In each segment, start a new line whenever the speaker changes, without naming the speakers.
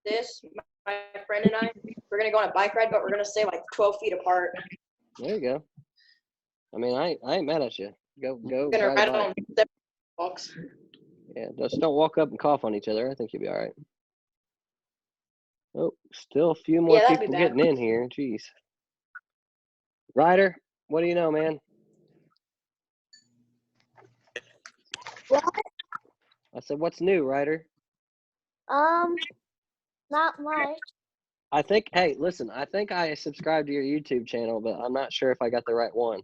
this, my friend and I, we're gonna go on a bike ride, but we're gonna stay like 12 feet apart.
There you go. I mean, I ain't mad at you. Go
We're gonna
ride a
ride
bike.
on separate walks.
Yeah, just don't walk up and cough on each other. I think you'll be all right. Oh, still a few more
Yeah, that'd be
people
bad.
getting in here. Jeez. Ryder, what do you know, man?
What?
I said, what's new, Ryder?
Not much.
I think, hey, listen, I think I subscribed to your YouTube channel, but I'm not sure if I got the right one.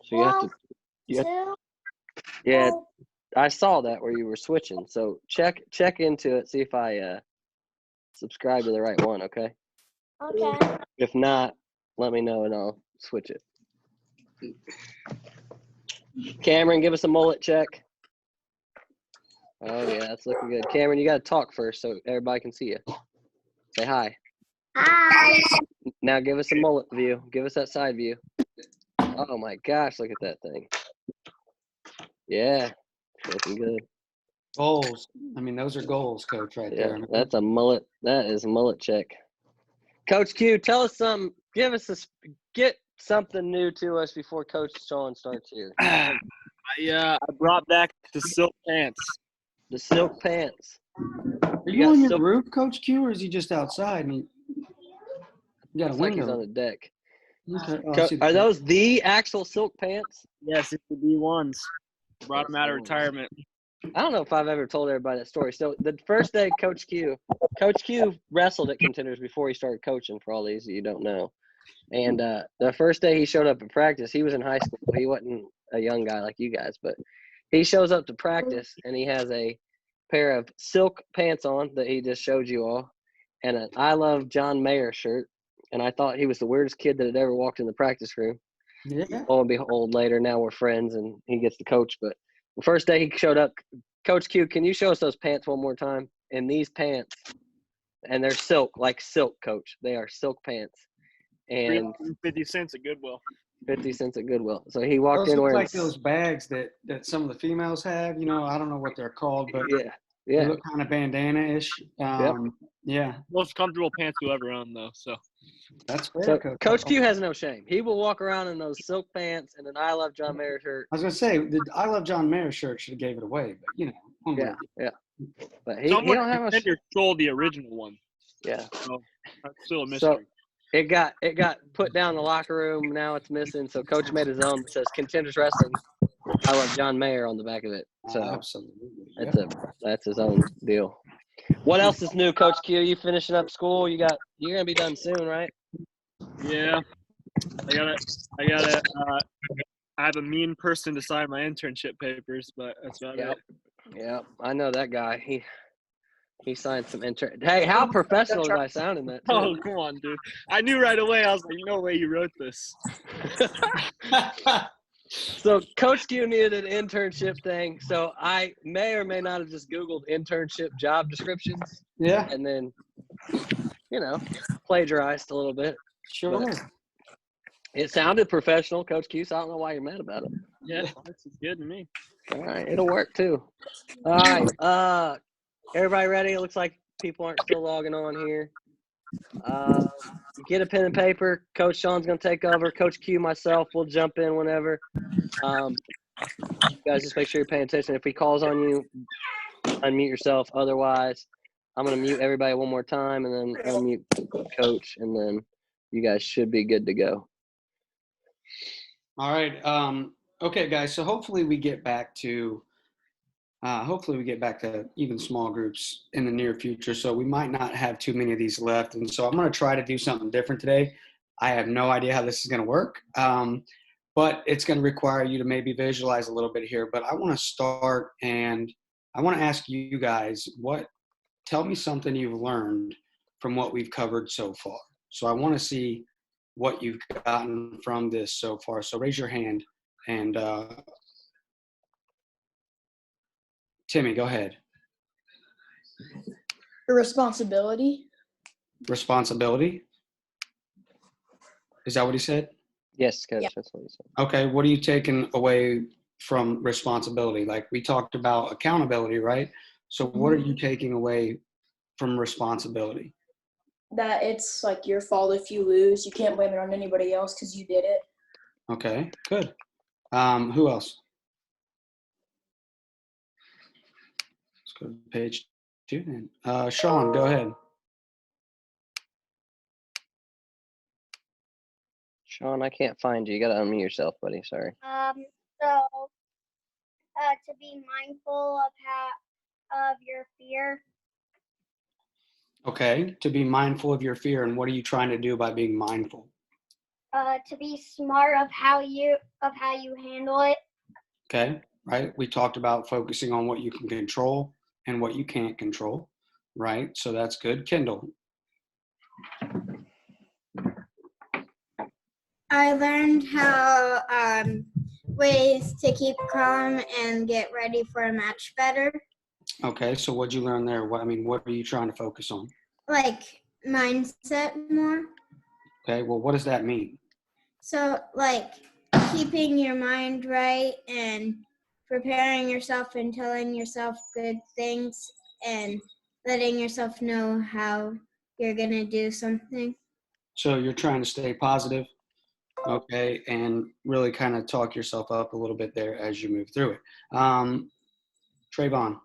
So
Well,
you have,
two.
yeah,
Well,
I saw that where you were switching. So check into it, see if I subscribe to the right one, okay?
okay.
If not, let me know and I'll switch it. Cameron, give us a mullet check. Oh, yeah, that's looking good. Cameron, you got to talk first so everybody can see you. Say hi.
Hi.
Now give us a mullet view. Give us that side view. Oh, my gosh, look at that thing. Yeah, looking good.
Goals. I mean, those are goals, Coach, right
Yeah,
there.
that's a mullet. That is a mullet check. Coach Q, tell us something. Get something new to us before Coach Sean starts here.
I brought back the silk pants.
The silk pants.
Are
You
you
got
on your
silk-
roof, Coach Q, or is he just outside? And you got a
Looks like he's
window.
on the deck.
Okay. Oh, I see the
Are
picture.
those the actual silk pants?
Yes, it's the B1s. Brought them out of retirement.
I don't know if I've ever told everybody that story. So the first day, Coach Q wrestled at Contenders before he started coaching. For all these that you don't know, and the first day he showed up at practice, he was in high school. He wasn't a young guy like you guys, but he shows up to practice and he has a pair of silk pants on that he just showed you all, and an "I Love John Mayer" shirt. And I thought he was the weirdest kid that had ever walked in the practice room.
Yeah.
Lo and behold, later, now we're friends and he gets to coach. But the first day he showed up, Coach Q, can you show us those pants one more time? And these pants, and they're silk, like silk, Coach. They are silk pants. And
50 cents at Goodwill.
50 cents at Goodwill. So he walked
Those
in
look
wearing
like those bags that some of the females have. You know, I don't know what they're called, but
yeah,
they
yeah.
look kind of bandana-ish. Yeah,
Most comfortable pants you'll ever own, though. So
that's fair,
So
Coach.
Coach Q has no shame. He will walk around in those silk pants and an "I Love John Mayer" shirt.
I was gonna say the "I Love John Mayer" shirt should have gave it away, but you know, onward.
Yeah. But he
someone
don't have a
contender stole the original one.
yeah.
So that's still a
So
mystery.
it got put down in the locker room. Now it's missing. So Coach made his own that says "Contenders Wrestling. I Love John Mayer" on the back of it. So
Absolutely.
that's his own deal. What else is new, Coach Q? You finishing up school? You're gonna be done soon, right?
Yeah, I have a mean person to sign my internship papers, but that's about it.
Yeah, I know that guy. He signed some intern. Hey, how professional did I sound in that? Too?
Oh, come on, dude. I knew right away. I was like, no way you wrote this.
So Coach Q needed an internship thing. So I may or may not have just Googled internship job descriptions
Yeah,
and then, plagiarized a little bit.
sure.
But it sounded professional, Coach Q, so I don't know why you're mad about it.
Yeah, this is good to me.
All right, it'll work too. All right, everybody ready? It looks like people aren't still logging on here. Get a pen and paper. Coach Sean's going to take over. Coach Q, myself, will jump in whenever. You guys just make sure you're paying attention. If he calls on you, unmute yourself. Otherwise, I'm going to mute everybody one more time and then unmute Coach, and then you guys should be good to go.
All right. Okay, guys. So hopefully we get back to even small groups in the near future. So we might not have too many of these left. And so I'm going to try to do something different today. I have no idea how this is going to work, but it's going to require you to maybe visualize a little bit here. But I want to start, and I want to ask you guys, tell me something you've learned from what we've covered so far. So I want to see what you've gotten from this so far. So raise your hand, and Timmy, go ahead.
Responsibility.
Responsibility. Is that what he said?
Yes, Coach,
Yeah.
that's what he said.
Okay, what are you taking away from responsibility? Like we talked about accountability, right? So what are you taking away from responsibility?
That it's like your fault if you lose. You can't blame it on anybody else because you did it.
Okay, good. Who else? Let's go to page 2 then. Sean, go ahead.
Sean, I can't find you. You got to unmute yourself, buddy. Sorry.
So to be mindful of your fear.
Okay, to be mindful of your fear, and what are you trying to do by being mindful?
To be smart of how you handle it.
Okay, right? We talked about focusing on what you can control and what you can't control, right? So that's good. Kendall.
I learned how ways to keep calm and get ready for a match better.
Okay, so what'd you learn there? What are you trying to focus on?
Like mindset more.
Okay, well, what does that mean?
So like keeping your mind right and preparing yourself and telling yourself good things and letting yourself know how you're gonna do something.
So you're trying to stay positive, okay, and really kind of talk yourself up a little bit there as you move through it. Trayvon.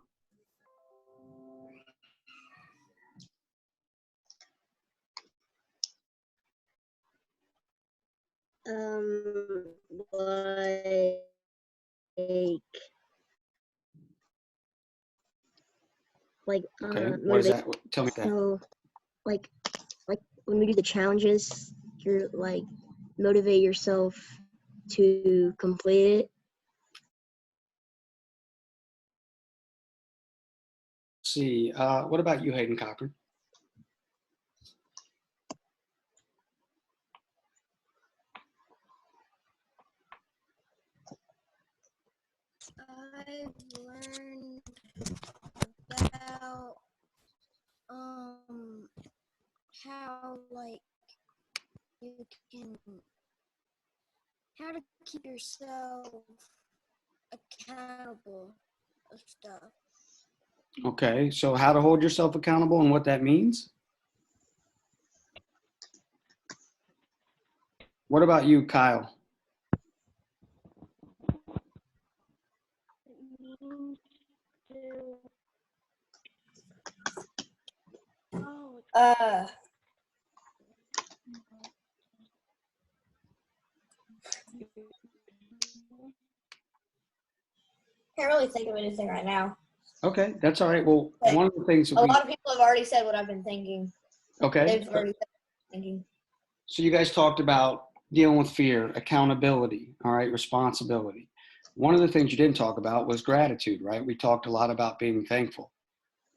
Okay, what is that? Tell me that.
So, like when we do the challenges, you're like motivate yourself to complete it.
See, what about you, Hayden Cochran?
I've learned about how like you can how to keep yourself accountable of stuff.
Okay, so how to hold yourself accountable and what that means? What about you, Kyle?
Can't really think of anything right now.
Okay, that's all right. Well,
Okay.
one of the things
A lot of people have already said what I've been thinking.
okay,
They've already said what I'm thinking.
so you guys talked about dealing with fear, accountability, all right, responsibility. One of the things you didn't talk about was gratitude, right? We talked a lot about being thankful,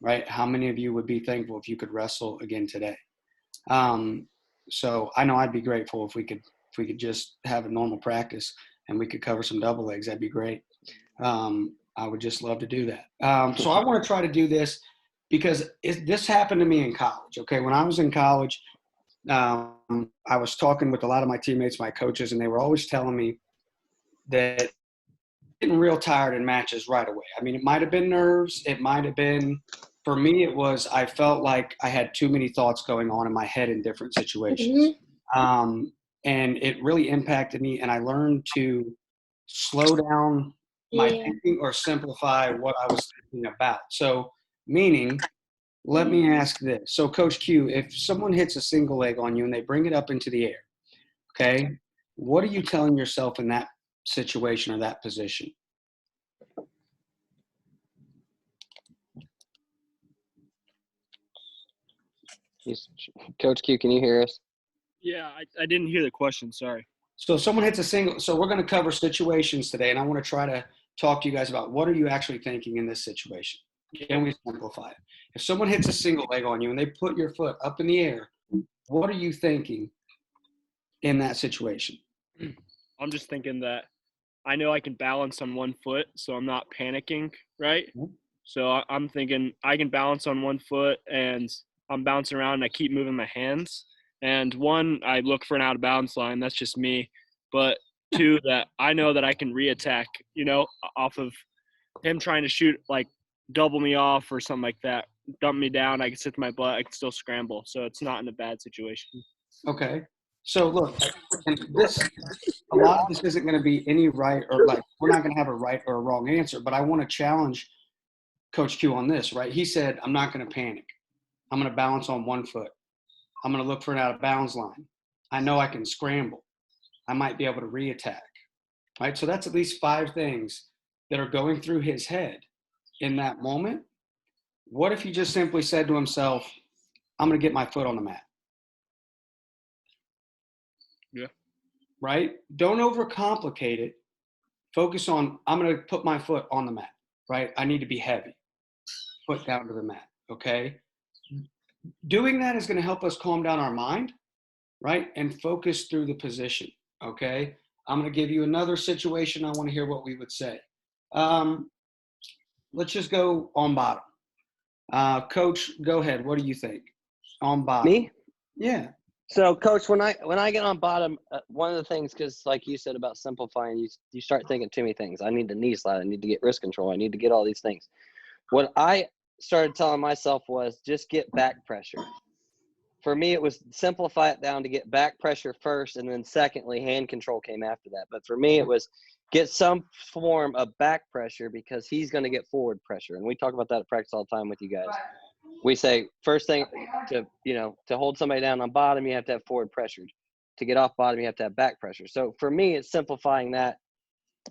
right? How many of you would be thankful if you could wrestle again today? So I know I'd be grateful if we could just have a normal practice and we could cover some double legs. That'd be great. I would just love to do that. So I want to try to do this because this happened to me in college. Okay, when I was in college, I was talking with a lot of my teammates, my coaches, and they were always telling me that getting real tired in matches right away. I mean, it might have been nerves. It might have been, for me, it was I felt like I had too many thoughts going on in my head in different situations. And it really impacted me, and I learned to slow down my thinking or simplify what I was thinking about. So, meaning, let me ask this. So, Coach Q, if someone hits a single leg on you and they bring it up into the air, okay, what are you telling yourself in that situation or that position?
Coach Q, can you hear us?
Yeah, I didn't hear the question. Sorry.
So if someone hits a single, so we're going to cover situations today, and I want to try to talk to you guys about what are you actually thinking in this situation? Can we simplify it? If someone hits a single leg on you and they put your foot up in the air, what are you thinking in that situation?
I'm just thinking that I know I can balance on one foot, so I'm not panicking, right? So I'm thinking I can balance on one foot and I'm bouncing around and I keep moving my hands. And one, I look for an out of bounds line. That's just me. But two, that I know that I can reattack, off of him trying to shoot, like double me off or something like that. dump me down. I can sit to my butt. I can still scramble. So it's not in a bad situation.
Okay. So look, and a lot of this isn't going to be any right or like, we're not going to have a right or a wrong answer, but I want to challenge Coach Q on this, right? He said, I'm not going to panic. I'm going to balance on one foot. I'm going to look for an out of bounds line. I know I can scramble. I might be able to reattack, right? So that's at least 5 things that are going through his head in that moment. What if he just simply said to himself, I'm going to get my foot on the mat?
Yeah.
Right? Don't overcomplicate it. Focus on, I'm going to put my foot on the mat, right? I need to be heavy. Foot down to the mat, okay? Doing that is going to help us calm down our mind, right? And focus through the position, okay? I'm going to give you another situation. I want to hear what we would say. Let's just go on bottom. Coach, go ahead. What do you think? On bottom.
Me?
Yeah.
So, Coach, when I get on bottom, one of the things, because like you said about simplifying, you start thinking too many things. I need the knee slide. I need to get wrist control. I need to get all these things. What I started telling myself was just get back pressure. For me, it was simplify it down to get back pressure first, and then secondly, hand control came after that. But for me, it was get some form of back pressure because he's going to get forward pressure. And we talk about that at practice all the time with you guys. We say first thing to hold somebody down on bottom, you have to have forward pressure. To get off bottom, you have to have back pressure. So for me, it's simplifying that.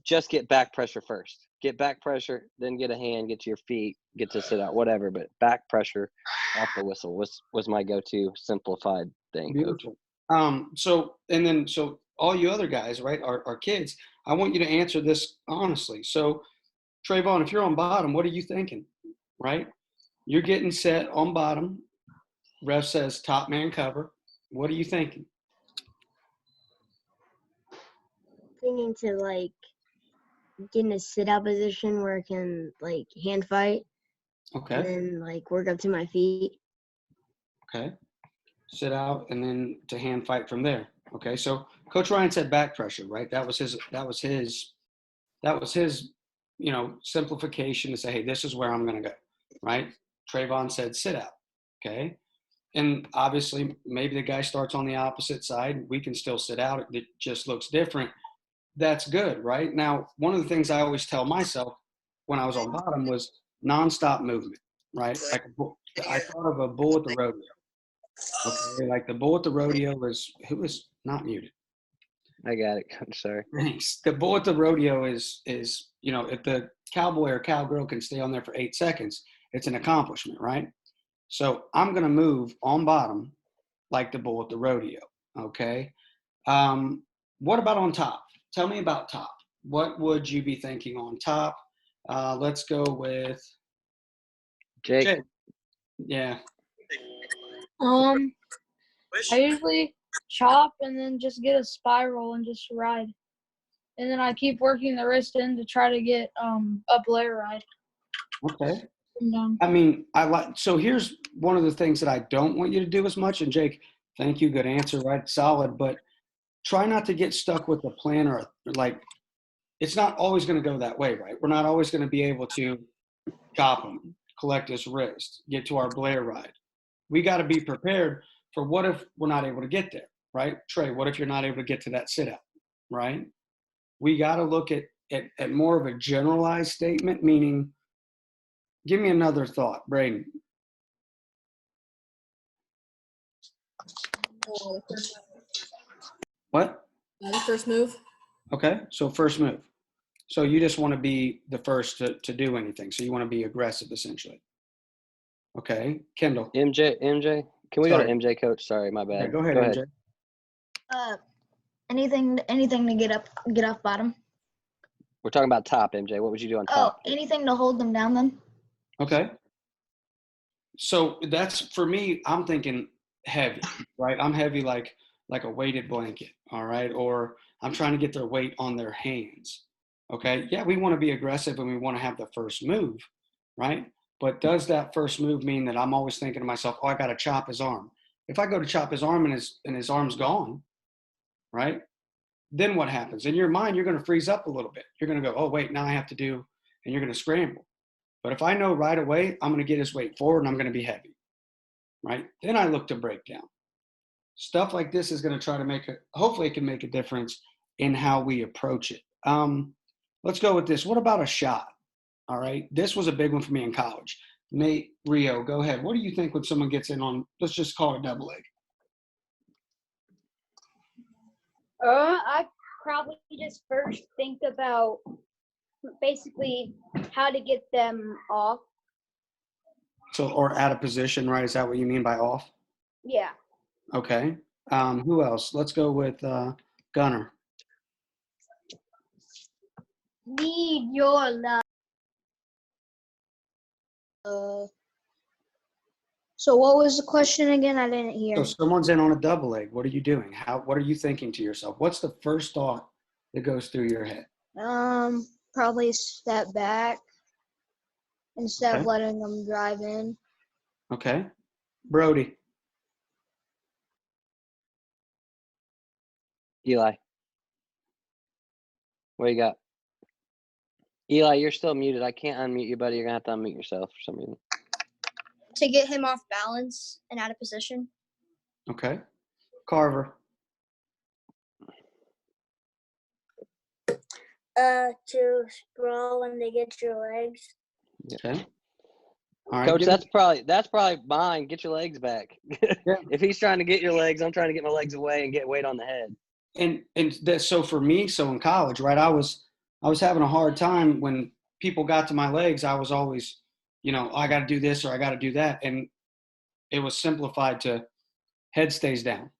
Just get back pressure first. Get back pressure, then get a hand, get to your feet, get to sit out, whatever. But back pressure off the whistle was my go-to simplified thing.
Beautiful. So all you other guys, right, are kids. I want you to answer this honestly. So Trayvon, if you're on bottom, what are you thinking, right? You're getting set on bottom. Ref says top man cover. What are you thinking?
Thinking to like get in a sit out position where I can like hand fight.
Okay.
And then like work up to my feet.
Okay. Sit out and then to hand fight from there. Okay. So Coach Ryan said back pressure, right? That was his, simplification to say, hey, this is where I'm going to go, right? Trayvon said sit out. Okay. And obviously maybe the guy starts on the opposite side. We can still sit out. It just looks different. That's good, right? Now, one of the things I always tell myself when I was on bottom was nonstop movement, right? Like I thought of a bull at the rodeo. Okay, like the bull at the rodeo who was not muted.
I got it, Coach. Sorry.
Thanks. The bull at the rodeo is if the cowboy or cowgirl can stay on there for 8 seconds, it's an accomplishment, right? So I'm going to move on bottom like the bull at the rodeo, okay? What about on top? Tell me about top. What would you be thinking on top? Let's go with
Jake.
Jake. Yeah.
I usually chop and then just get a spiral and just ride. And then I keep working the wrist in to try to get a Blair ride.
Okay. I mean, so here's one of the things that I don't want you to do as much. And Jake, thank you. Good answer, right? Solid. But try not to get stuck with a plan or like, it's not always going to go that way, right? We're not always going to be able to chop him, collect his wrist, get to our Blair ride. We got to be prepared for what if we're not able to get there, right? Trey, what if you're not able to get to that sit out, right? We got to look at more of a generalized statement, meaning, give me another thought, Braden. What?
The first move.
Okay, so first move. So you just want to be the first to do anything. So you want to be aggressive, essentially. Okay, Kendall.
MJ, can we go to MJ, Coach? Sorry, my bad.
Okay, go ahead, MJ.
Anything to get off bottom.
We're talking about top, MJ. What would you do on top?
Oh, anything to hold them down then.
Okay. So that's, for me, I'm thinking heavy, right? I'm heavy like a weighted blanket, all right? Or I'm trying to get their weight on their hands, okay? Yeah, we want to be aggressive and we want to have the first move, right? But does that first move mean that I'm always thinking to myself, oh, I got to chop his arm? If I go to chop his arm and his arm's gone, right? Then what happens? In your mind, you're going to freeze up a little bit. You're going to go, oh, wait, now I have to do, and you're going to scramble. But if I know right away I'm going to get his weight forward and I'm going to be heavy, right? Then I look to break down. Stuff like this is going to try to hopefully it can make a difference in how we approach it. Let's go with this. What about a shot? All right. This was a big one for me in college. Nate, Rio, go ahead. What do you think when someone gets in on, let's just call it double leg?
I probably just first think about basically how to get them off.
So, or out of position, right? Is that what you mean by off?
Yeah.
Okay. Who else? Let's go with Gunner.
Need your love.
So what was the question again? I didn't hear.
So someone's in on a double leg. What are you doing? What are you thinking to yourself? What's the first thought that goes through your head?
Probably step back instead
Okay.
of letting them drive in.
Okay. Brody.
Eli. What you got? Eli, you're still muted. I can't unmute you, buddy. You're going to have to unmute yourself for some reason.
To get him off balance and out of position.
Okay. Carver.
To sprawl when they get your legs.
Okay. All right.
Coach, that's probably mine. Get your legs back.
Yeah.
If he's trying to get your legs, I'm trying to get my legs away and get weight on the head.
And that, so for me, so in college, right, I was having a hard time when people got to my legs. I was always, I got to do this or I got to do that. And it was simplified to head stays down.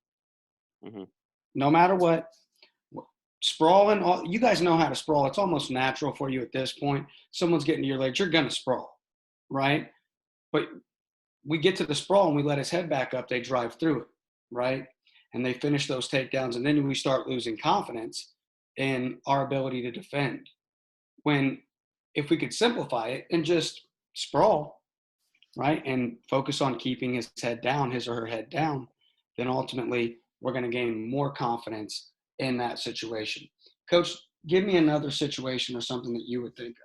Mhm.
No matter what, sprawling, you guys know how to sprawl. It's almost natural for you at this point. Someone's getting to your legs, you're going to sprawl, right? But we get to the sprawl and we let his head back up. They drive through it, right? And they finish those takedowns. And then we start losing confidence in our ability to defend. When if we could simplify it and just sprawl, right, and focus on keeping his head down, his or her head down, then ultimately we're going to gain more confidence in that situation. Coach, give me another situation or something that you would think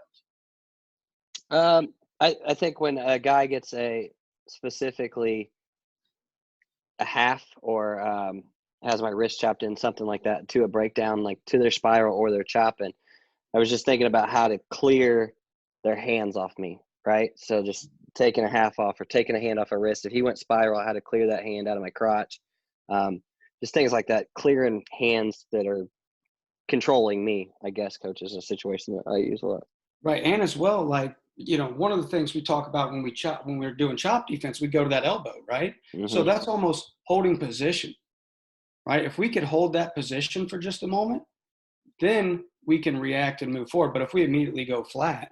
of.
I think when a guy gets specifically a half or has my wrist chopped in, something like that, to a breakdown, like to their spiral or their chopping, I was just thinking about how to clear their hands off me, right? So just taking a half off or taking a hand off a wrist. If he went spiral, I had to clear that hand out of my crotch. Just things like that, clearing hands that are controlling me, I guess, Coach, is a situation that I use a lot.
Right, and as well, like, one of the things we talk about when we're doing chop defense, we go to that elbow, right?
Mm-hmm.
So that's almost holding position, right? If we could hold that position for just a moment, then we can react and move forward. But if we immediately go flat,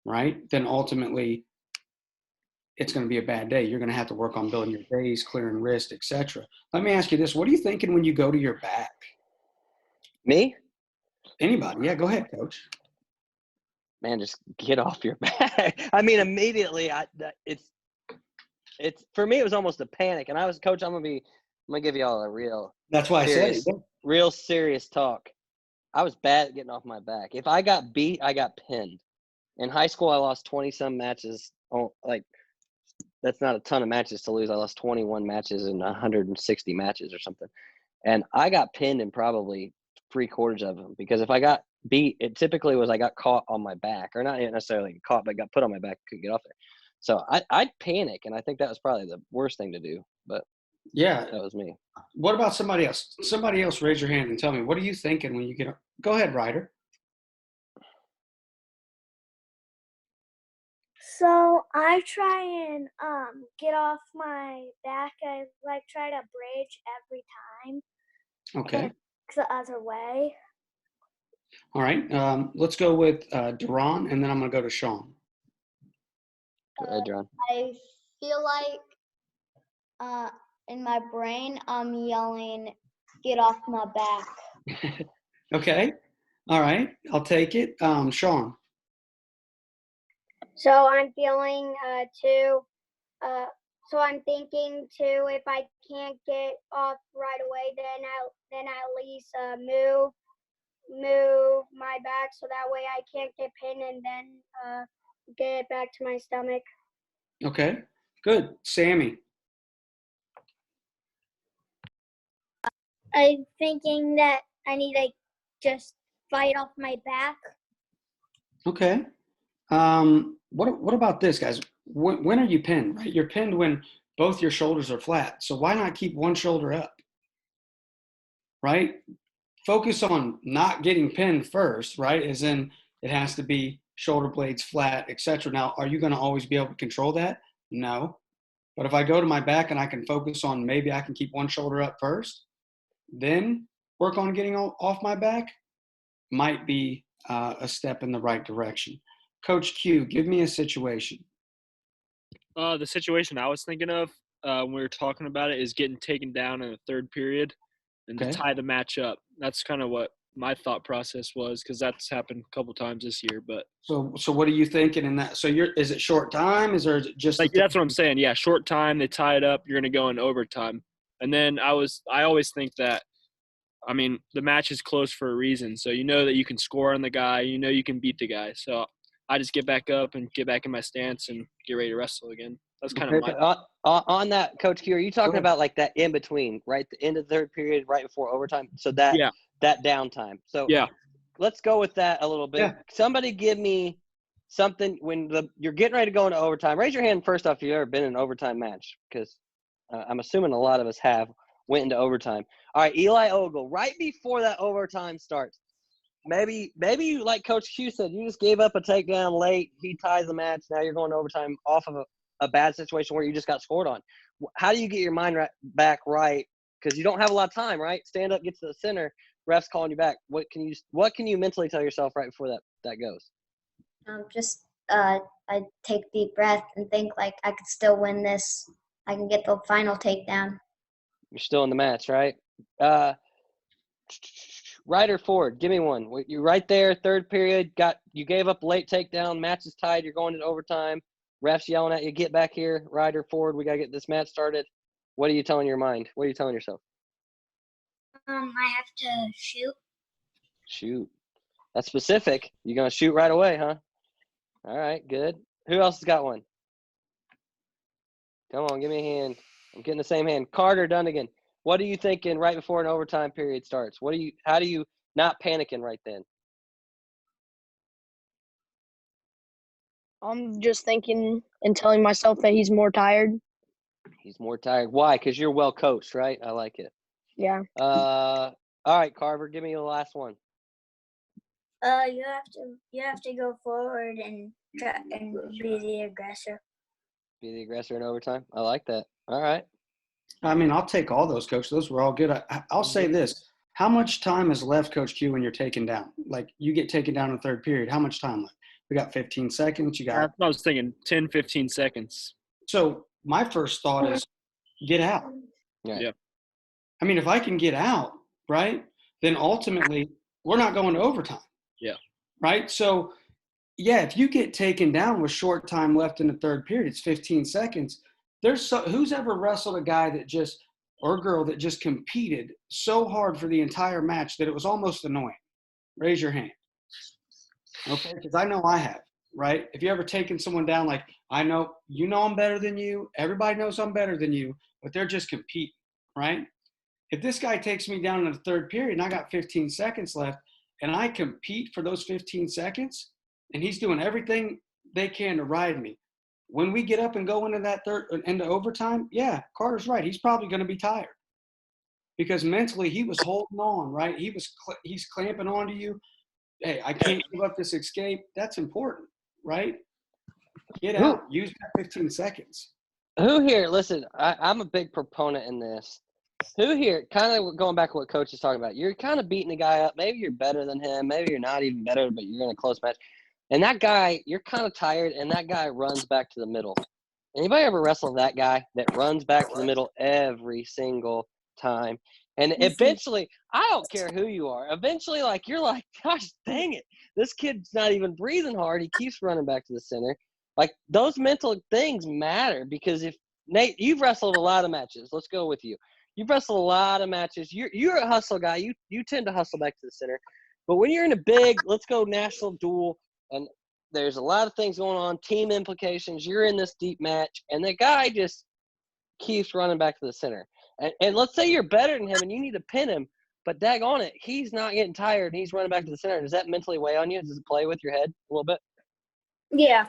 right, then ultimately it's going to be a bad day. You're going to have to work on building your base, clearing wrist, etc. Let me ask you this. What are you thinking when you go to your back?
Me?
Anybody? Yeah, go ahead, Coach.
Man, just get off your back. I mean, immediately, it's for me, it was almost a panic. And I was, Coach, I'm gonna give you all a real.
That's why
serious,
I said it.
Real serious talk. I was bad at getting off my back. If I got beat, I got pinned. In high school, I lost 20-some matches. Like, that's not a ton of matches to lose. I lost 21 matches in 160 matches or something. And I got pinned in probably 3/4 of them, because if I got beat, it typically was I got caught on my back, or not necessarily caught, but got put on my back, couldn't get off there. So I'd panic, and I think that was probably the worst thing to do. But
yeah,
that was me.
What about somebody else? Somebody else, raise your hand and tell me, what are you thinking when you get up? Go ahead, Ryder.
So I try and get off my back. I try to bridge every time.
Okay.
The other way.
All right. Let's go with Duran, and then I'm going to go to Sean.
Go ahead, Duran.
I feel like in my brain I'm yelling, "Get off my back."
Okay. All right. I'll take it. Sean.
So I'm feeling so I'm thinking too, if I can't get off right away, then I'll at least move my back so that way I can't get pinned, and then
get it back to my stomach.
Okay, good. Sammy.
I'm thinking that I need to just fight off my back.
Okay. What about this, guys? When are you pinned? Right, you're pinned when both your shoulders are flat. So why not keep one shoulder up? Right. Focus on not getting pinned first. Right, as in it has to be shoulder blades flat, etc. Now, are you going to always be able to control that? No. But if I go to my back and I can focus on maybe I can keep one shoulder up first, then work on getting off my back, might be a step in the right direction. Coach Q, give me a situation.
The situation I was thinking of when we were talking about it is getting taken down in the third period and
Okay.
to tie the match up. That's kind of what my thought process was because that's happened a couple times this year. But
So what are you thinking in that? So is it short time? Is it just
like that's what I'm saying? Yeah, short time. They tie it up. You're gonna go in overtime. And then I always think that. I mean, the match is close for a reason. So you know that you can score on the guy. You know you can beat the guy. So I just get back up and get back in my stance and get ready to wrestle again. That's kind of my
on that, Coach Q, are you talking
ahead.
about like that in between, right? The end of the third period, right before overtime. So that downtime. So
yeah.
Let's go with that a little bit.
Yeah.
Somebody give me something when you're getting ready to go into overtime. Raise your hand first off if you've ever been in an overtime match, because I'm assuming a lot of us have went into overtime. All right, Eli Ogle, right before that overtime starts, maybe you, like Coach Q said, you just gave up a takedown late. He ties the match. Now you're going to overtime off of a bad situation where you just got scored on. How do you get your mind back right? Because you don't have a lot of time, right? Stand up, get to the center. Ref's calling you back. What can you mentally tell yourself right before that goes?
I take deep breath and think like I could still win this. I can get the final takedown.
You're still in the match, right? Right or forward? Give me one. You're right there, third period. You gave up a late takedown. Match is tied. You're going into overtime. Ref's yelling at you. Get back here. Right or forward? We gotta get this match started. What are you telling your mind? What are you telling yourself?
I have to shoot.
Shoot. That's specific. You're gonna shoot right away, huh? All right, good. Who else has got one? Come on, give me a hand. I'm getting the same hand. Carter Dunnigan. What are you thinking right before an overtime period starts? How do you not panicking right then?
I'm just thinking and telling myself that he's more tired.
He's more tired. Why? Because you're well coached, right? I like it.
Yeah.
All right, Carver, give me the last one.
You have to go forward and try and be the aggressor.
Be the aggressor in overtime. I like that. All right.
I mean, I'll take all those, Coach. Those were all good. I'll say this. How much time is left, Coach Q, when you're taken down? Like, you get taken down in the third period. How much time left? We got 15 seconds.
I was thinking 10, 15 seconds.
So my first thought is get out.
Yeah.
I mean, if I can get out, right, then ultimately we're not going to overtime.
Yeah.
Right? So, yeah, if you get taken down with short time left in the third period, it's 15 seconds. Who's ever wrestled a guy or girl that just competed so hard for the entire match that it was almost annoying? Raise your hand. Okay, because I know I have, right? If you ever taken someone down, like, I know, I'm better than you. Everybody knows I'm better than you, but they're just competing, right? If this guy takes me down in the third period and I got 15 seconds left and I compete for those 15 seconds and he's doing everything they can to ride me, when we get up and go into overtime, yeah, Carter's right. He's probably going to be tired because mentally he was holding on, right? He's clamping onto you. Hey, I can't give up this escape. That's important, right? Get out. Use that 15 seconds.
Who here, listen, I'm a big proponent in this. Who here, kind of going back to what Coach is talking about, you're kind of beating the guy up. Maybe you're better than him. Maybe you're not even better, but you're in a close match. And that guy, you're kind of tired, and that guy runs back to the middle. Anybody ever wrestle that guy that runs back to the middle every single time? And eventually, I don't care who you are. Eventually, like, you're like, gosh, dang it. This kid's not even breathing hard. He keeps running back to the center. Like, those mental things matter because if – Nate, you've wrestled a lot of matches. Let's go with you. You've wrestled a lot of matches. You're a hustle guy. You tend to hustle back to the center. But when you're in a big, let's go national duel, and there's a lot of things going on, team implications. You're in this deep match, and the guy just keeps running back to the center. And let's say you're better than him and you need to pin him, but daggone it, he's not getting tired and he's running back to the center. Does that mentally weigh on you? Does it play with your head a little bit?
Yeah.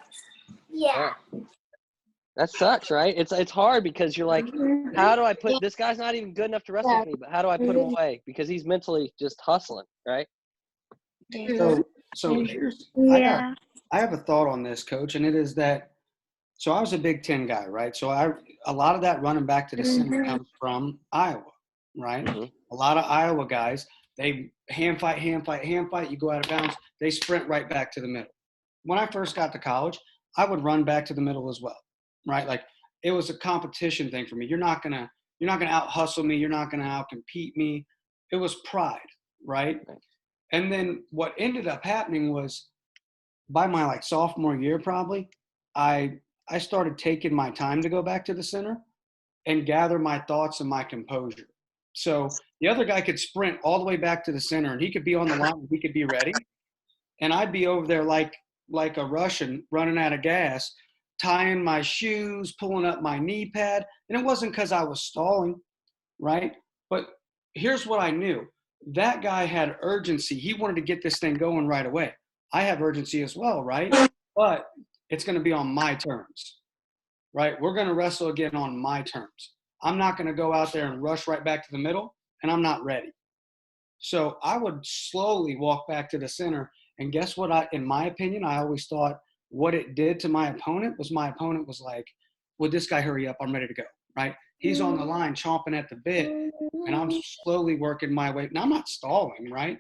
Yeah.
That sucks, right? It's hard because you're like, how do I put this guy's not even good enough to wrestle with me, but how do I put him away? Because he's mentally just hustling, right?
So here's
Yeah.
I have a thought on this, Coach, and it is that so I was a Big Ten guy, right? So a lot of that running back to the center comes from Iowa, right?
Mhm.
A lot of Iowa guys, they hand fight, you go out of bounds, they sprint right back to the middle. When I first got to college, I would run back to the middle as well, right? Like it was a competition thing for me. You're not gonna out hustle me, you're not gonna out compete me. It was pride, right? And then what ended up happening was by my like sophomore year probably, I started taking my time to go back to the center and gather my thoughts and my composure. So the other guy could sprint all the way back to the center and he could be on the line and he could be ready. And I'd be over there like a Russian running out of gas, tying my shoes, pulling up my knee pad. And it wasn't because I was stalling, right? But here's what I knew. That guy had urgency. He wanted to get this thing going right away. I have urgency as well, right? But it's going to be on my terms, right? We're going to wrestle again on my terms. I'm not going to go out there and rush right back to the middle, and I'm not ready. So I would slowly walk back to the center. And guess what? In my opinion, I always thought what it did to my opponent was like, would this guy hurry up? I'm ready to go, right? He's on the line chomping at the bit, and I'm slowly working my way. Now, I'm not stalling, right?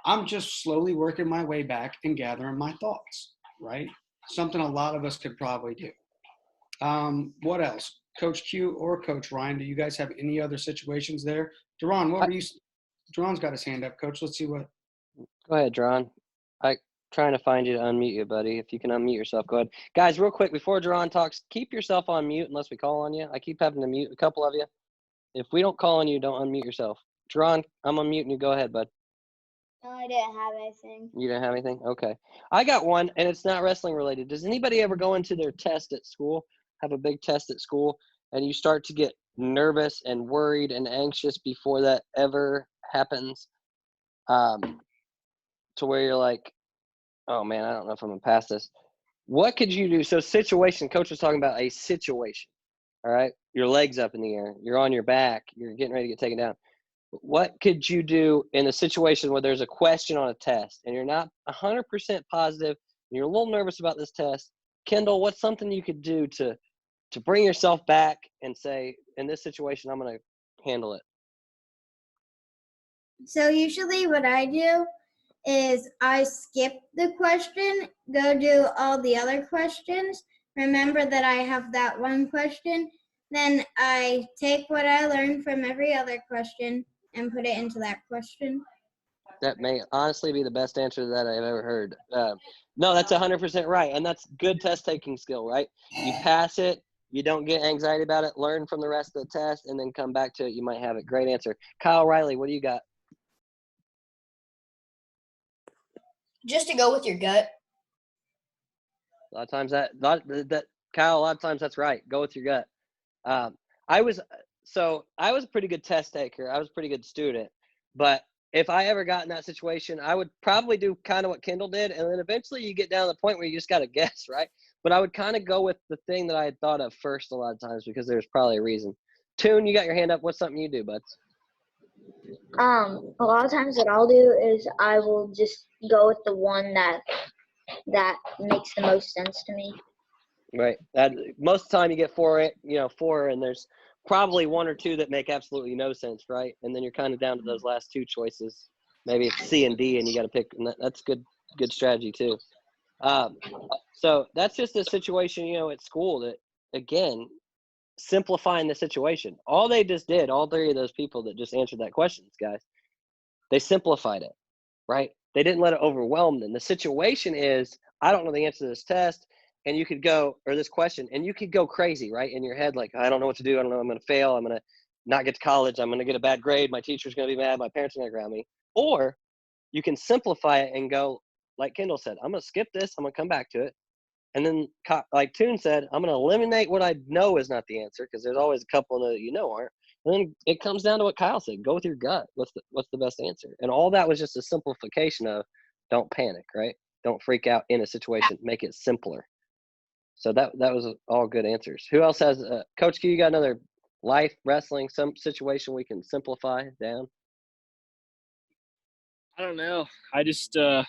I'm just slowly working my way back and gathering my thoughts, right? Something a lot of us could probably do. What else? Coach Q or Coach Ryan, do you guys have any other situations there? Duran, what were you? Duran's got his hand up, Coach. Let's see what.
Go ahead, Duran. I'm trying to find you to unmute you, buddy. If you can unmute yourself, go ahead. Guys, real quick, before Duran talks, keep yourself on mute unless we call on you. I keep having to mute a couple of you. If we don't call on you, don't unmute yourself. Duran, I'm unmuting you. Go ahead, bud.
No, I didn't have anything.
You didn't have anything? Okay. I got one, and it's not wrestling related. Does anybody ever go into their test at school, have a big test at school, and you start to get nervous and worried and anxious before that ever happens? To where you're like, oh, man, I don't know if I'm going to pass this. What could you do? So situation, Coach was talking about a situation, all right? Your legs up in the air. You're on your back. You're getting ready to get taken down. What could you do in a situation where there's a question on a test and you're not 100% positive and you're a little nervous about this test? Kendall, what's something you could do to bring yourself back and say, in this situation, I'm going to handle it?
So usually what I do is I skip the question, go do all the other questions, remember that I have that one question, then I take what I learned from every other question and put it into that question.
That may honestly be the best answer to that I've ever heard. No, that's 100% right. And that's good test taking skill, right? You pass it, you don't get anxiety about it, learn from the rest of the test, and then come back to it. You might have it. Great answer. Kyle Riley, what do you got?
Just to go with your gut.
A lot of times Kyle, a lot of times that's right. Go with your gut. I was a pretty good test taker. I was a pretty good student. But if I ever got in that situation, I would probably do kind of what Kendall did. And then eventually you get down to the point where you just got to guess, right? But I would kind of go with the thing that I had thought of first a lot of times because there's probably a reason. Toon, you got your hand up. What's something you do, bud?
A lot of times what I'll do is I will just go with the one that makes the most sense to me.
Right. Most of the time you get four, and there's probably one or two that make absolutely no sense, right? And then you're kind of down to those last two choices. Maybe it's C and D, and you got to pick. And that's good strategy too. So that's just a situation, at school that, again, simplifying the situation. All they just did, all three of those people that just answered that question, guys, they simplified it, right? They didn't let it overwhelm them. The situation is, I don't know the answer to this test. And you could go, or this question, and you could go crazy, right? In your head, like, I don't know what to do. I don't know. I'm going to fail. I'm going to not get to college. I'm going to get a bad grade. My teacher's going to be mad. My parents are going to ground me. Or you can simplify it and go, like Kendall said, I'm going to skip this. I'm going to come back to it. And then, like Toon said, I'm going to eliminate what I know is not the answer because there's always a couple that aren't. And then it comes down to what Kyle said. Go with your gut. What's the best answer? And all that was just a simplification of don't panic, right? Don't freak out in a situation. Make it simpler. So that was all good answers. Who else has Coach Q, you got another life, wrestling, some situation we can simplify down?
I don't know. I just I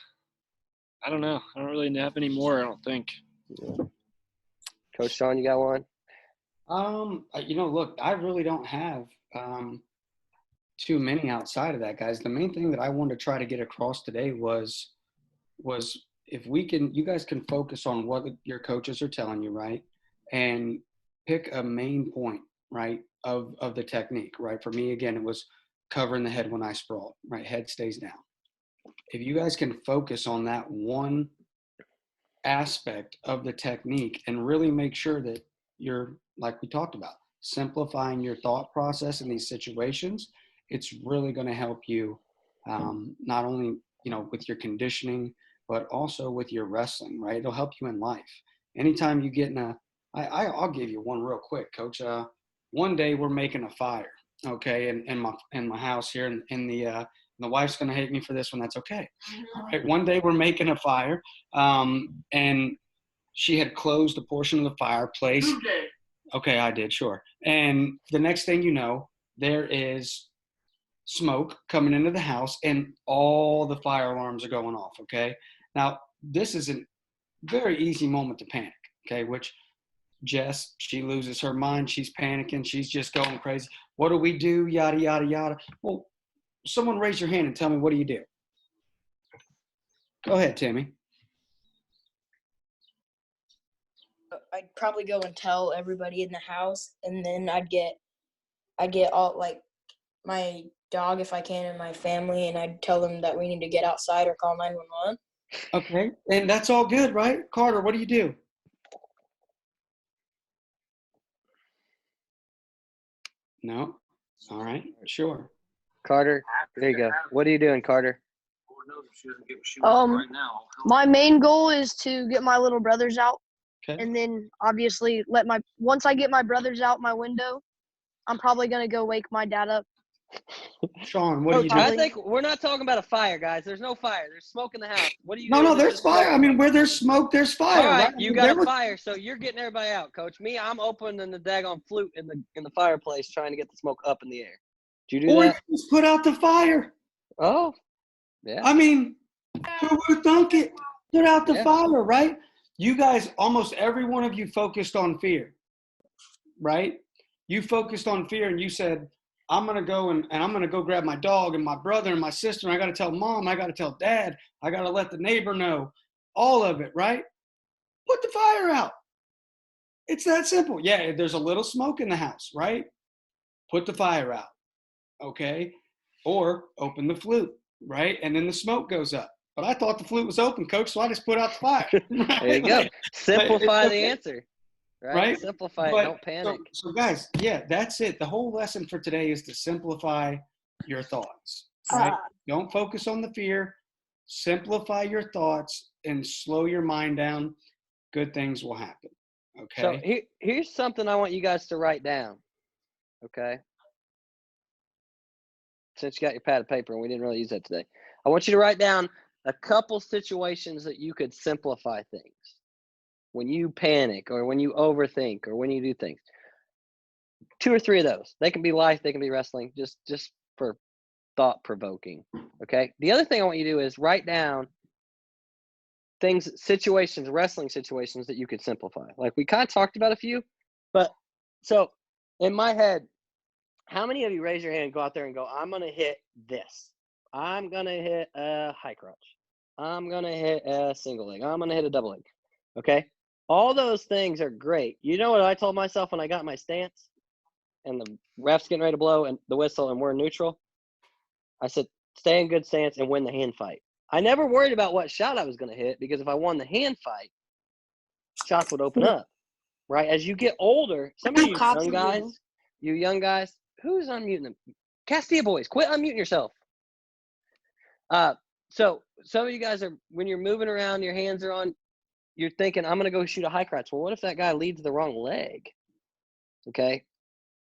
don't know. I don't really have any more, I don't think.
Coach Sean, you got one?
Look, I really don't have too many outside of that, guys. The main thing that I wanted to try to get across today was if you guys can focus on what your coaches are telling you, right? And pick a main point, right, of the technique, right? For me, again, it was covering the head when I sprawl, right? Head stays down. If you guys can focus on that one aspect of the technique and really make sure that you're, like we talked about, simplifying your thought process in these situations, it's really going to help you not only, with your conditioning, but also with your wrestling, right? It'll help you in life. Anytime you get I'll give you one real quick, Coach. One day we're making a fire, okay, in my house here, and the wife's going to hate me for this one. That's okay. All right. One day we're making a fire, and she had closed a portion of the fireplace. Okay, I did, sure. And the next thing you know, there is smoke coming into the house, and all the fire alarms are going off, okay? Now, this is a very easy moment to panic, okay, which Jess, she loses her mind. She's panicking. She's just going crazy. What do we do? Yada, yada, yada. Well, someone raise your hand and tell me, what do you do? Go ahead, Timmy.
I'd probably go and tell everybody in the house, and then I'd get all, like, my dog, if I can, and my family, and I'd tell them that we need to get outside or call 911.
Okay, and that's all good, right? Carter, what do you do? No? All right, sure.
Carter, there you go. What are you doing, Carter?
My main goal is to get my little brothers out.
Okay.
And then obviously once I get my brothers out my window, I'm probably going to go wake my dad up.
Sean, what do you do?
I think we're not talking about a fire, guys. There's no fire. There's smoke in the house. What do you do?
No, there's fire. I mean, where there's smoke, there's fire.
All right,
right?
you got a fire, so you're getting everybody out, Coach. Me, I'm opening the daggone flute in the fireplace trying to get the smoke up in the air. Do you do that?
Just put out the fire.
Oh, yeah.
I mean, who would thunk it? Put out the fire, right? You guys, almost every one of you focused on fear, right? You focused on fear and you said, I'm going to go and I'm going to go grab my dog and my brother and my sister. And I got to tell mom, I got to tell dad, I got to let the neighbor know, all of it, right? Put the fire out. It's that simple. Yeah, there's a little smoke in the house, right? Put the fire out, okay? Or open the flute, right? And then the smoke goes up. But I thought the flute was open, Coach, so I just put out the fire.
There you go. Simplify the answer. Right? Simplify it. Don't panic.
So guys, yeah, that's it. The whole lesson for today is to simplify your thoughts. Right? Don't focus on the fear. Simplify your thoughts and slow your mind down. Good things will happen. Okay.
So here's something I want you guys to write down. Okay. Since you got your pad of paper and we didn't really use that today, I want you to write down a couple situations that you could simplify things. When you panic or when you overthink or when you do things. 2 or 3 of those. They can be life, they can be wrestling, just for thought provoking. Okay. The other thing I want you to do is write down things, situations, wrestling situations that you could simplify. Like we kind of talked about a few, but so in my head, how many of you raise your hand and go out there and go, I'm going to hit this. I'm going to hit a high crotch. I'm going to hit a single leg. I'm going to hit a double leg. Okay. All those things are great. You know what I told myself when I got my stance and the ref's getting ready to blow and the whistle and we're neutral? I said, stay in good stance and win the hand fight. I never worried about what shot I was going to hit because if I won the hand fight, shots would open up, right? As you get older, some of you young guys, who's unmuting them? Castilla boys, quit unmuting yourself. So some of you guys are, when you're moving around, your hands are on, you're thinking, I'm going to go shoot a high crotch. Well, what if that guy leads the wrong leg? Okay.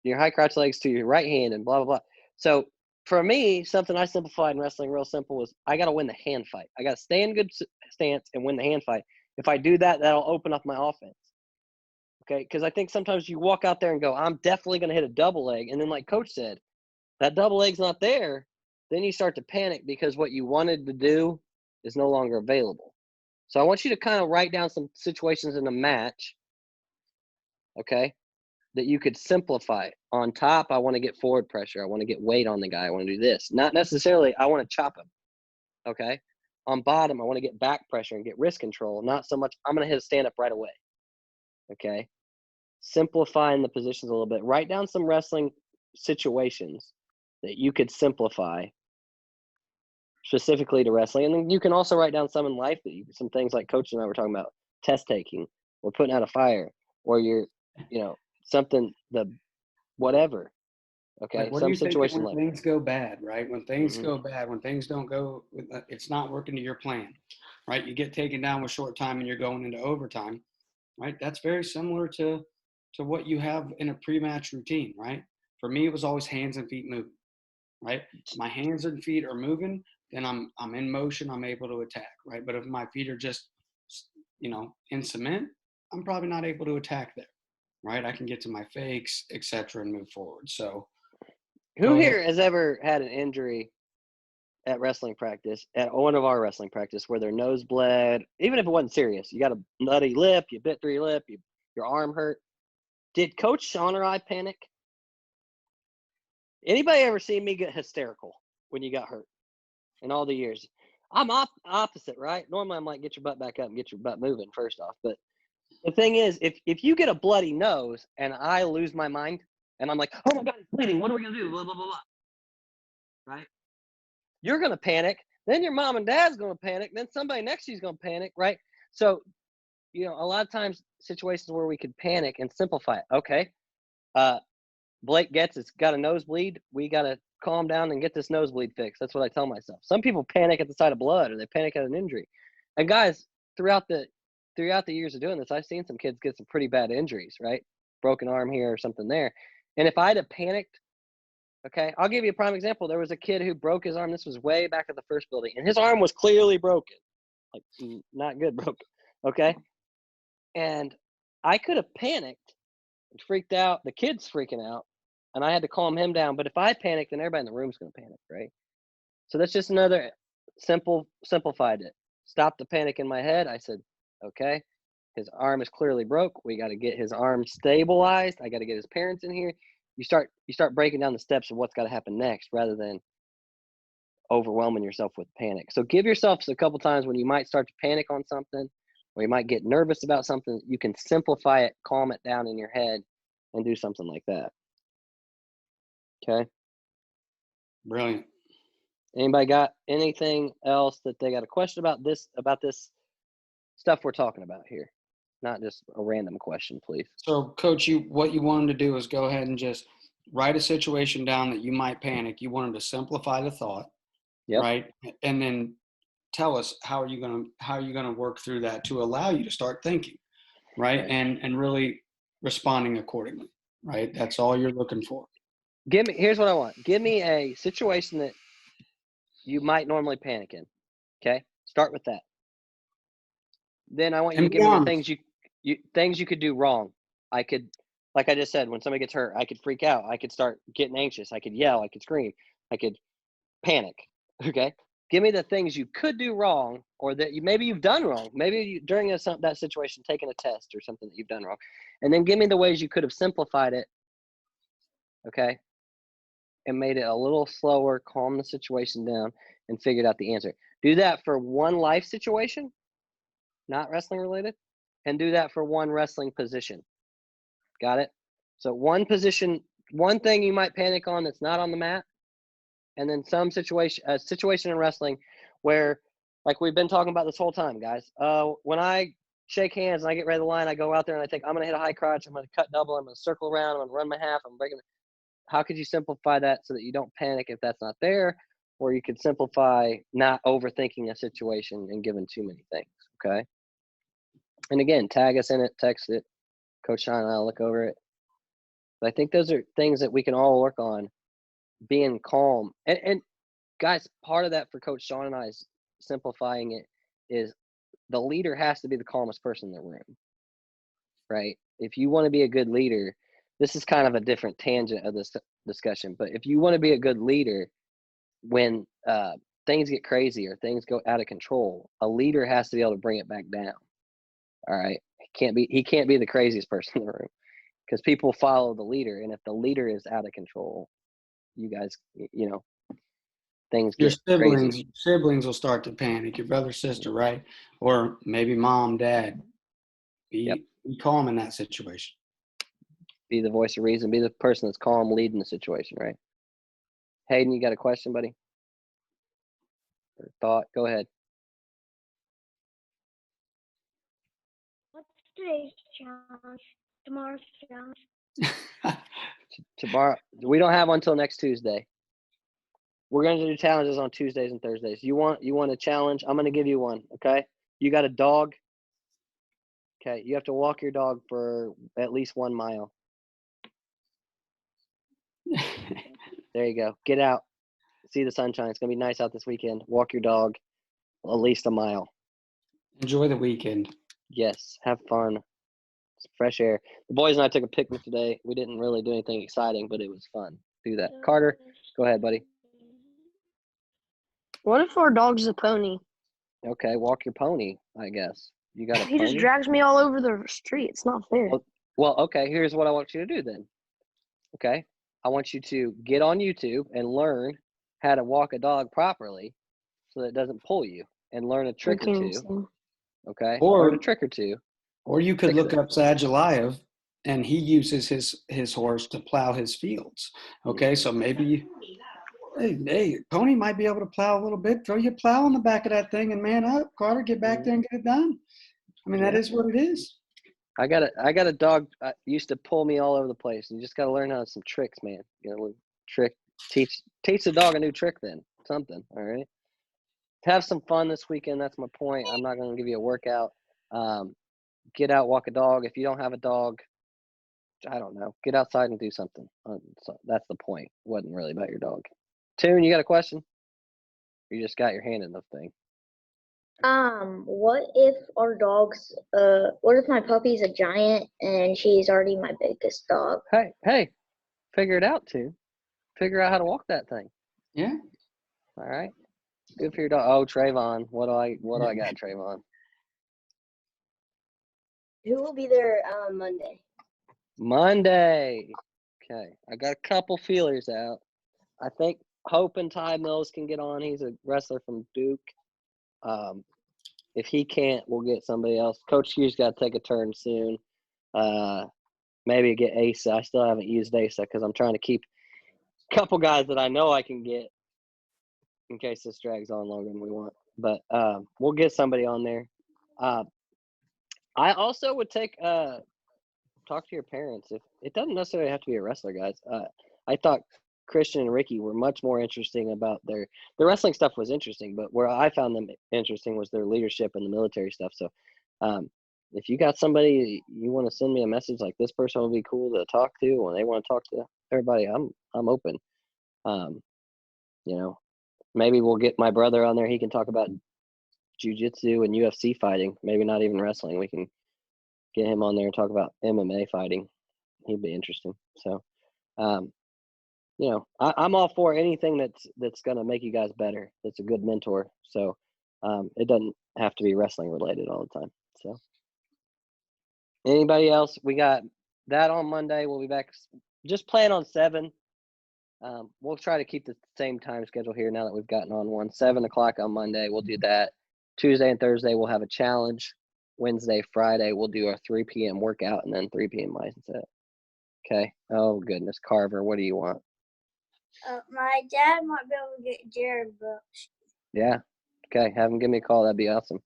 Your high crotch leg's to your right hand and blah, blah, blah. So for me, something I simplified in wrestling real simple was I got to win the hand fight. I got to stay in good stance and win the hand fight. If I do that, that'll open up my offense. Okay. Because I think sometimes you walk out there and go, I'm definitely going to hit a double leg. And then like Coach said, that double leg's not there. Then you start to panic because what you wanted to do is no longer available. So I want you to kind of write down some situations in a match, okay, that you could simplify. On top, I want to get forward pressure. I want to get weight on the guy. I want to do this. Not necessarily I want to chop him, okay? On bottom, I want to get back pressure and get wrist control. Not so much I'm going to hit a stand-up right away, okay? Simplifying the positions a little bit. Write down some wrestling situations that you could simplify specifically to wrestling. And then you can also write down some in life that you, some things like Coach and I were talking about, test taking or putting out a fire, or you're, you know, something, the whatever. Okay.
Like, what
Some
do you think
situation
when
like
things go bad, right? When things
Mhm.
go bad, when things don't go, it's not working to your plan, right? You get taken down with short time and you're going into overtime, right? That's very similar to what you have in a pre-match routine, right? For me, it was always hands and feet moving, right? If my hands and feet are moving, then I'm in motion, I'm able to attack, right? But if my feet are just, you know, in cement, I'm probably not able to attack there, right? I can get to my fakes, etc., and move forward. So
who
go ahead.
here has ever had an injury at wrestling practice, at one of our wrestling practice, where their nose bled, even if it wasn't serious? You got a nutty lip, you bit through your lip, your arm hurt. Did Coach Sean or I panic? Anybody ever seen me get hysterical when you got hurt in all the years? I'm opposite, right? Normally I'm like, get your butt back up and get your butt moving first off. But the thing is, if you get a bloody nose and I lose my mind and I'm like, oh my God, it's bleeding, what are we going to do? Blah, blah, blah, blah. Right? You're going to panic. Then your mom and dad's going to panic. Then somebody next to you's going to panic, right? So, you know, a lot of times situations where we could panic and simplify it. Okay. Blake gets it's got a nosebleed. We got to calm down and get this nosebleed fixed. That's what I tell myself. Some people panic at the sight of blood, or they panic at an injury. And guys, throughout the years of doing this, I've seen some kids get some pretty bad injuries, right? Broken arm here or something there. And if I'd have panicked, okay, I'll give you a prime example. There was a kid who broke his arm. This was way back at the first building, and his arm was clearly broken, like not good broken, okay? And I could have panicked and freaked out. The kid's freaking out, and I had to calm him down. But if I panic, then everybody in the room's going to panic, right? So that's just another simplified it. Stop the panic in my head. I said, okay, his arm is clearly broke. We got to get his arm stabilized. I got to get his parents in here. You start breaking down the steps of what's got to happen next, rather than overwhelming yourself with panic. So give yourself a couple times when you might start to panic on something, or you might get nervous about something. You can simplify it, calm it down in your head, and do something like that. Okay.
Brilliant.
Anybody got anything else that they got a question about this stuff we're talking about here? Not just a random question, please.
So, Coach, what you wanted to do is go ahead and just write a situation down that you might panic. You wanted to simplify the thought,
Yep.
right? And then tell us how are you gonna work through that to allow you to start thinking, right? And really responding accordingly, right? That's all you're looking for.
Here's what I want. Give me a situation that you might normally panic in. Okay? Start with that. Then I want you to give me the things you could do wrong. I could, like I just said, when somebody gets hurt, I could freak out. I could start getting anxious. I could yell. I could scream. I could panic. Okay? Give me the things you could do wrong, or that maybe you've done wrong. Maybe you, during that situation, taking a test or something that you've done wrong. And then give me the ways you could have simplified it, okay, and made it a little slower, calm the situation down, and figured out the answer. Do that for one life situation, not wrestling related, and do that for one wrestling position. Got it? So one position, one thing you might panic on that's not on the mat, and then a situation in wrestling where, like we've been talking about this whole time, guys, when I shake hands and I get ready to line, I go out there and I think I'm going to hit a high crotch, I'm going to cut double, I'm going to circle around, I'm going to run my half, I'm breaking. How could you simplify that so that you don't panic if that's not there? where you could simplify not overthinking a situation and giving too many things. Okay. And again, tag us in it, text it. Coach Sean and I'll look over it. But I think those are things that we can all work on, being calm. And guys, part of that for Coach Sean and I is simplifying it is the leader has to be the calmest person in the room, right? If you want to be a good leader, this is kind of a different tangent of this discussion, but if you want to be a good leader, when things get crazy or things go out of control, a leader has to be able to bring it back down. All right. He can't be the craziest person in the room, because people follow the leader. And if the leader is out of control, you guys, things
Your
get crazy.
siblings will start to panic. Your brother, sister, right? Or maybe mom, dad. Be calm in that situation.
Be the voice of reason. Be the person that's calm, leading the situation, right? Hayden, you got a question, buddy? Or thought? Go ahead.
What's today's challenge? Tomorrow's challenge?
Tomorrow, we don't have one until next Tuesday. We're going to do challenges on Tuesdays and Thursdays. You want a challenge? I'm going to give you one, okay? You got a dog? Okay, you have to walk your dog for at least 1 mile. There you go. Get out. See the sunshine. It's going to be nice out this weekend. Walk your dog at least 1 mile.
Enjoy the weekend.
Yes, have fun. It's fresh air. The boys and I took a picnic today. We didn't really do anything exciting, but it was fun. Do that. Carter, go ahead, buddy.
What if our dog's a pony?
Okay, walk your pony, I guess. You got a
He
pony?
just drags me all over the street. It's not fair.
Well, okay, here's what I want you to do then. Okay? I want you to get on YouTube and learn how to walk a dog properly so that it doesn't pull you, and learn a trick or two. Okay? Learn a trick or two.
Or you could look up Sadulayev, and he uses his horse to plow his fields. Okay, so maybe hey, pony might be able to plow a little bit. Throw your plow on the back of that thing and man up. Carter, get back there and get it done. I mean, that is what it is.
I got a dog used to pull me all over the place. You just got to learn how some tricks, man. Teach the dog a new trick then. Something, all right? Have some fun this weekend. That's my point. I'm not going to give you a workout. Get out, walk a dog. If you don't have a dog, I don't know. Get outside and do something. So that's the point. It wasn't really about your dog. Toon, you got a question? You just got your hand in the thing.
What if our dog's what if my puppy's a giant and she's already my biggest dog?
Hey, figure it out, Toon. Figure out how to walk that thing.
Yeah.
All right. Good for your dog. Oh, Trayvon. What do I got, Trayvon?
Who will be there Monday?
Monday. Okay. I got a couple feelers out. I think Hope and Ty Mills can get on. He's a wrestler from Duke. If he can't, we'll get somebody else. Coach Q's got to take a turn soon. Maybe get Asa. I still haven't used Asa because I'm trying to keep a couple guys that I know I can get in case this drags on longer than we want. But we'll get somebody on there. I also would talk to your parents. If it doesn't necessarily have to be a wrestler, guys. I thought Christian and Ricky were much more interesting about the wrestling stuff was interesting, but where I found them interesting was their leadership and the military stuff. So if you got somebody you want to send me a message like this person would be cool to talk to when they want to talk to everybody, I'm open. Maybe we'll get my brother on there. He can talk about jiu-jitsu and UFC fighting, maybe not even wrestling. We can get him on there and talk about MMA fighting. He'd be interesting. So I'm all for anything that's going to make you guys better. That's a good mentor. So it doesn't have to be wrestling related all the time. So anybody else? We got that on Monday. We'll be back. Just plan on 7. We'll try to keep the same time schedule here now that we've gotten on one. 7 o'clock on Monday. We'll do that. Tuesday and Thursday we'll have a challenge. Wednesday, Friday we'll do our 3 p.m. workout and then 3 p.m. mindset. Okay. Oh goodness, Carver, what do you want?
My dad might be able to get Jared Brooks.
Yeah. Okay. Have him give me a call. That'd be awesome.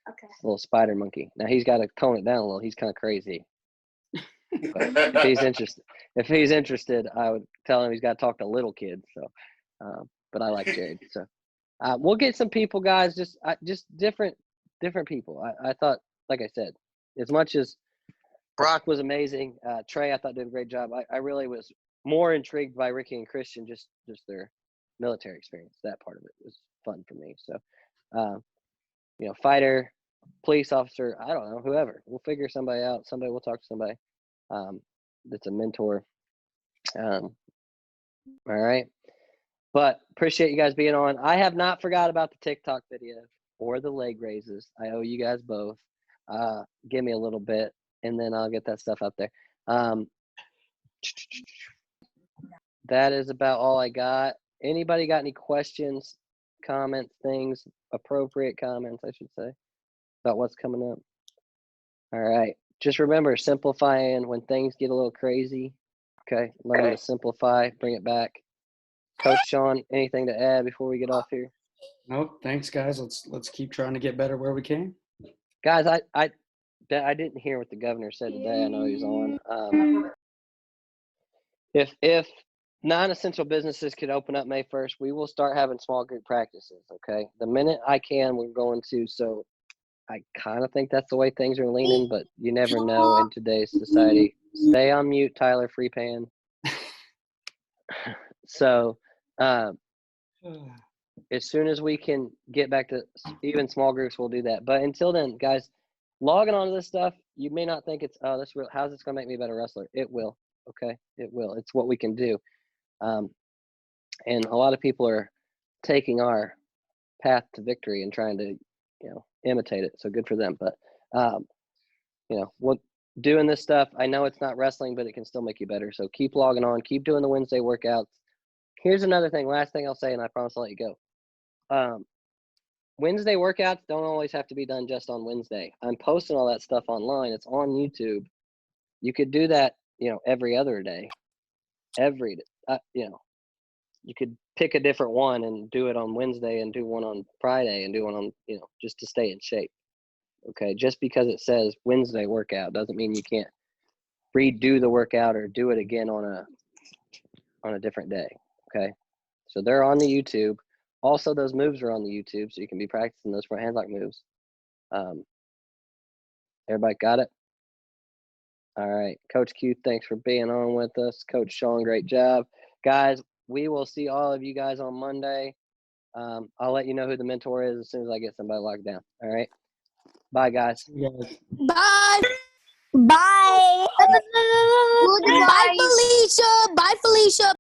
Okay.
Little spider monkey. Now he's got to tone it down a little. He's kind of crazy. But if he's interested, I would tell him he's got to talk to little kids. So but I like Jared. So we'll get some people, guys. Just different people. I thought, like I said, as much as Brock was amazing, Trey I thought did a great job. I really was more intrigued by Ricky and Christian, just their military experience. That part of it was fun for me. So, fighter, police officer, I don't know, whoever. We'll figure somebody out. We'll talk to somebody that's a mentor. All right. But appreciate you guys being on. I have not forgot about the TikTok video or the leg raises. I owe you guys both. Give me a little bit, and then I'll get that stuff up there. That is about all I got. Anybody got any questions, comments, things, appropriate comments, I should say, about what's coming up? All right. Just remember, simplifying when things get a little crazy. Okay. Learn to simplify, bring it back. Coach Sean, anything to add before we get off here?
Nope. Thanks, guys. Let's keep trying to get better where we can.
Guys, I didn't hear what the governor said today. I know he was on. If non-essential businesses could open up May 1st, we will start having small group practices. Okay. The minute I can, we're going to. So I kind of think that's the way things are leaning, but you never know in today's society. Stay on mute, Tyler Freepan. So as soon as we can get back to even small groups, we'll do that. But until then, guys, logging on to this stuff, you may not think it's, this real. How's this going to make me a better wrestler? It will. Okay. It will. It's what we can do. And a lot of people are taking our path to victory and trying to, imitate it. So good for them. But, what doing this stuff, I know it's not wrestling, but it can still make you better. So keep logging on, keep doing the Wednesday workouts. Here's another thing, last thing I'll say, and I promise I'll let you go. Wednesday workouts don't always have to be done just on Wednesday. I'm posting all that stuff online. It's on YouTube. You could do that, every other day. You could pick a different one and do it on Wednesday and do one on Friday and do one on, just to stay in shape. Okay. Just because it says Wednesday workout doesn't mean you can't redo the workout or do it again on a different day. Okay. So they're on the YouTube. Also, those moves are on the YouTube, so you can be practicing those front handlock moves. Everybody got it? All right. Coach Q, thanks for being on with us. Coach Sean, great job. Guys, we will see all of you guys on Monday. I'll let you know who the mentor is as soon as I get somebody locked down. All right. Bye, guys.
Bye. Bye. Bye, Felicia. Bye, Felicia.